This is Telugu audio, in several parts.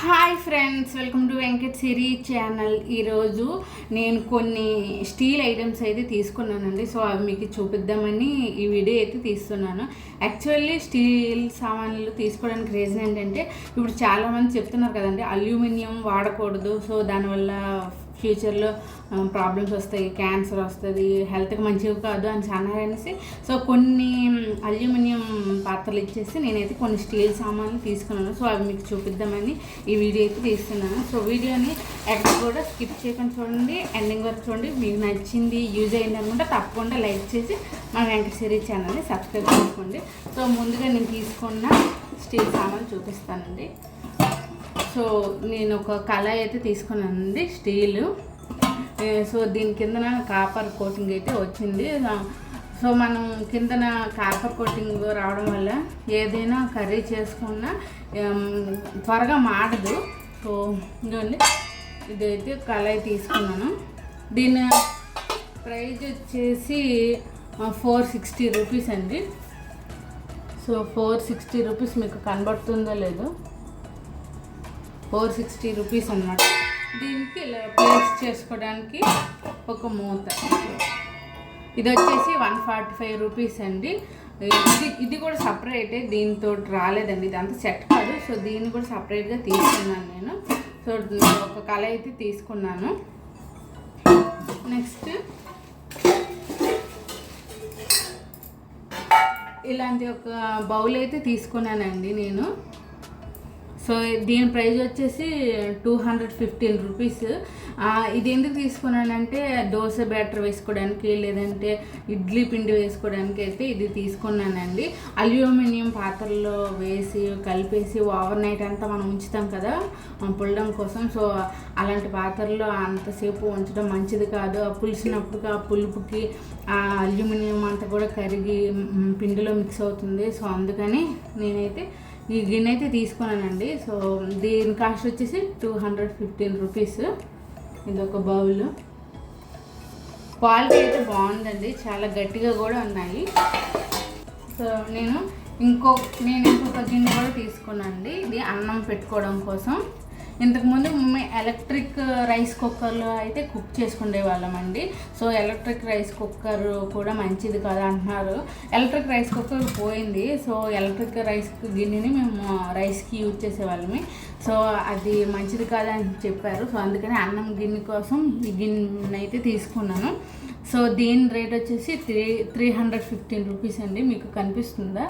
Hi friends, welcome to Venkat Siri channel. ఈరోజు నేను కొన్ని స్టీల్ ఐటమ్స్ అయితే తీసుకున్నానండి. సో అవి మీకు చూపిద్దామని ఈ వీడియో అయితే తీస్తున్నాను. యాక్చువల్లీ స్టీల్ సామాన్లు తీసుకోవడానికి రీజన్ ఏంటంటే, ఇప్పుడు చాలామంది చెప్తున్నారు కదండి అల్యూమినియం వాడకూడదు, సో దానివల్ల ఫ్యూచర్లో ప్రాబ్లమ్స్ వస్తాయి, క్యాన్సర్ వస్తుంది, హెల్త్కి మంచిగా కాదు అని అన్నారనేసి సో కొన్ని అల్యూమినియం పాత్రలు ఇచ్చేసి నేనైతే కొన్ని స్టీల్ సామాన్లు తీసుకున్నాను. సో అవి మీకు చూపిద్దామని ఈ వీడియో అయితే తీస్తున్నాను. సో వీడియోని ఎక్కడ కూడా స్కిప్ చేయకుండా చూడండి, ఎండింగ్ వరకు చూడండి. మీకు నచ్చింది, యూజ్ అయింది అనుకుంటే తప్పకుండా లైక్ చేసి మన వెంకట సిరి ఛానల్ని సబ్స్క్రైబ్ చేసుకోండి. సో ముందుగా నేను తీసుకున్న స్టీల్ సామాన్లు చూపిస్తానండి. సో నేను ఒక కళాయి అయితే తీసుకున్నానండి స్టీలు. సో దీని కిందన కాపర్ కోటింగ్ అయితే వచ్చింది. సో మనం కిందన కాపర్ కోటింగ్ రావడం వల్ల ఏదైనా కర్రీ చేసుకున్నా త్వరగా మాడదు. సో ఇదండి, ఇదైతే కళాయి తీసుకున్నాను. దీని ప్రైజ్ వచ్చేసి 460 రూపీస్ అండి. సో 460 రూపీస్ మీకు కనబడుతుందో లేదో, 460 రూపీస్ అన్నమాట. దీనికి ఇలా ప్లేస్ చేసుకోవడానికి ఒక మూత, ఇది వచ్చేసి 145 రూపీస్ అండి. ఇది కూడా సపరేటే, దీంతో రాలేదండి, ఇదంతా సెట్ కాదు. సో దీన్ని కూడా సపరేట్గా తీసుకున్నాను నేను. సో ఒక కళ అయితే తీసుకున్నాను. నెక్స్ట్ ఇలాంటి ఒక బౌల్ అయితే తీసుకున్నానండి నేను. సో దీని ప్రైస్ వచ్చేసి 215 రూపీస్. ఇది ఎందుకు తీసుకున్నానంటే, దోశ బ్యాటర్ వేసుకోవడానికి లేదంటే ఇడ్లీ పిండి వేసుకోవడానికి అయితే ఇది తీసుకున్నానండి. అల్యూమినియం పాత్రలో వేసి కలిపేసి ఓవర్ నైట్ అంతా మనం ఉంచుతాం కదా పుల్లడం కోసం. సో అలాంటి పాత్రలో అంతసేపు ఉంచడం మంచిది కాదు. ఆ పులిసినప్పుడు ఆ పులుపుకి ఆ అల్యూమినియం అంతా కూడా కరిగి పిండిలో మిక్స్ అవుతుంది. సో అందుకని నేనైతే ఈ గిన్నె అయితే తీసుకున్నానండి. సో దీని కాస్ట్ వచ్చేసి 215 రూపీస్. ఇది ఒక బౌల్. క్వాలిటీ అయితే బాగుందండి, చాలా గట్టిగా కూడా ఉన్నాయి. సో నేను ఇంకొక గిన్నె కూడా తీసుకున్నాను అండి. ఇది అన్నం పెట్టుకోవడం కోసం. ఇంతకుముందు మేము ఎలక్ట్రిక్ రైస్ కుక్కర్లో అయితే కుక్ చేసుకునే వాళ్ళమండి. సో ఎలక్ట్రిక్ రైస్ కుక్కర్ కూడా మంచిది కదా అంటున్నారు. ఎలక్ట్రిక్ రైస్ కుక్కర్ పోయింది. సో ఎలక్ట్రిక్ రైస్ గిన్నెని మేము రైస్కి యూజ్ చేసేవాళ్ళమి. సో అది మంచిది కాదు అని చెప్పారు. సో అందుకని అన్నం గిన్నె కోసం ఈ గిన్నె అయితే తీసుకున్నాను. సో దీని రేట్ వచ్చేసి 315 రూపీస్ అండి. మీకు కనిపిస్తుందా?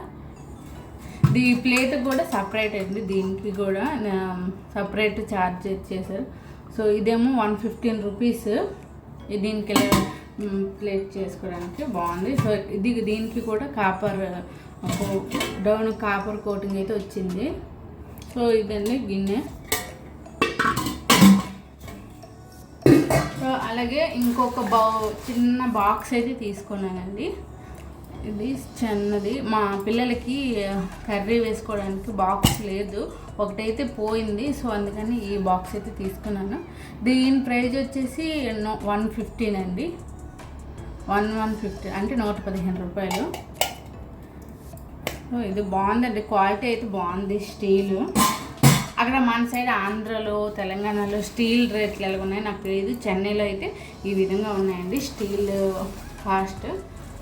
ఈ ప్లేట్ కూడా సపరేట్ అండి, దీనికి కూడా సపరేట్ ఛార్జ్ చేశారు. సో ఇదేమో 115 రూపీస్. దీనికి ప్లేట్ చేసుకోవడానికి బాగుంది. సో దీనికి కూడా కాపర్ కోటింగ్ అయితే వచ్చింది. సో ఇదండి గిన్నె. సో అలాగే ఇంకొక చిన్న బాక్స్ అయితే తీసుకున్నానండి. ఇది చిన్నది, మా పిల్లలకి కర్రీ వేసుకోవడానికి బాక్స్ లేదు, ఒకటైతే పోయింది. సో అందుకని ఈ బాక్స్ అయితే తీసుకున్నాను. దీని ప్రైజ్ వచ్చేసి 115 అండి. 115 అంటే 115 రూపాయలు. సో ఇది బాగుందండి, క్వాలిటీ అయితే బాగుంది. స్టీలు అక్కడ మన సైడ్ ఆంధ్రలో తెలంగాణలో స్టీల్ రేట్లు ఎలా ఉన్నాయి నాకు తెలియదు. చెన్నైలో అయితే ఈ విధంగా ఉన్నాయండి స్టీల్ కాస్ట్.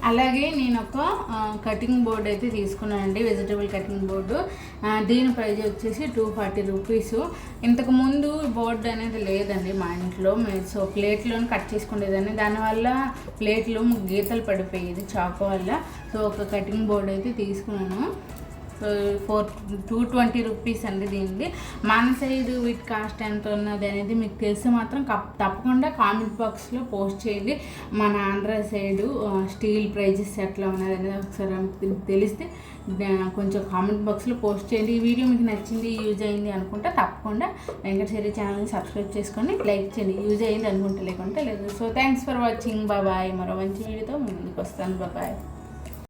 అలాగే నేను ఒక కటింగ్ బోర్డు అయితే తీసుకున్నానండి, వెజిటబుల్ కటింగ్ బోర్డు. దీని ప్రైజ్ వచ్చేసి 240 రూపీస్. ఇంతకుముందు బోర్డు అనేది లేదండి మా ఇంట్లో. సో ప్లేట్లోనే కట్ చేసుకునేదాన్ని, దానివల్ల ప్లేట్లు గీతలు పడిపోయేది చాకు వల్ల. సో ఒక కటింగ్ బోర్డు అయితే తీసుకున్నాను. సో 220 రూపీస్ అండి దీనిది. మన సైడ్ వీటి కాస్ట్ ఎంత ఉన్నది అనేది మీకు తెలిస్తే మాత్రం తప్పకుండా కామెంట్ బాక్స్లో పోస్ట్ చేయండి. మన ఆంధ్ర సైడు స్టీల్ ప్రైజెస్ ఎట్లా ఉన్నది అనేది ఒకసారి తెలిస్తే కొంచెం కామెంట్ బాక్స్లో పోస్ట్ చేయండి. ఈ వీడియో మీకు నచ్చింది, యూజ్ అయింది అనుకుంటే తప్పకుండా వెంకట సిరి ఛానల్ని సబ్స్క్రైబ్ చేసుకొని లైక్ చేయండి. యూజ్ అయింది అనుకుంటే, లేకుంటే లేదు. So thanks for watching. Bye. మరో మంచి వీడియోతో ముందుకు వస్తాను. బాయ్.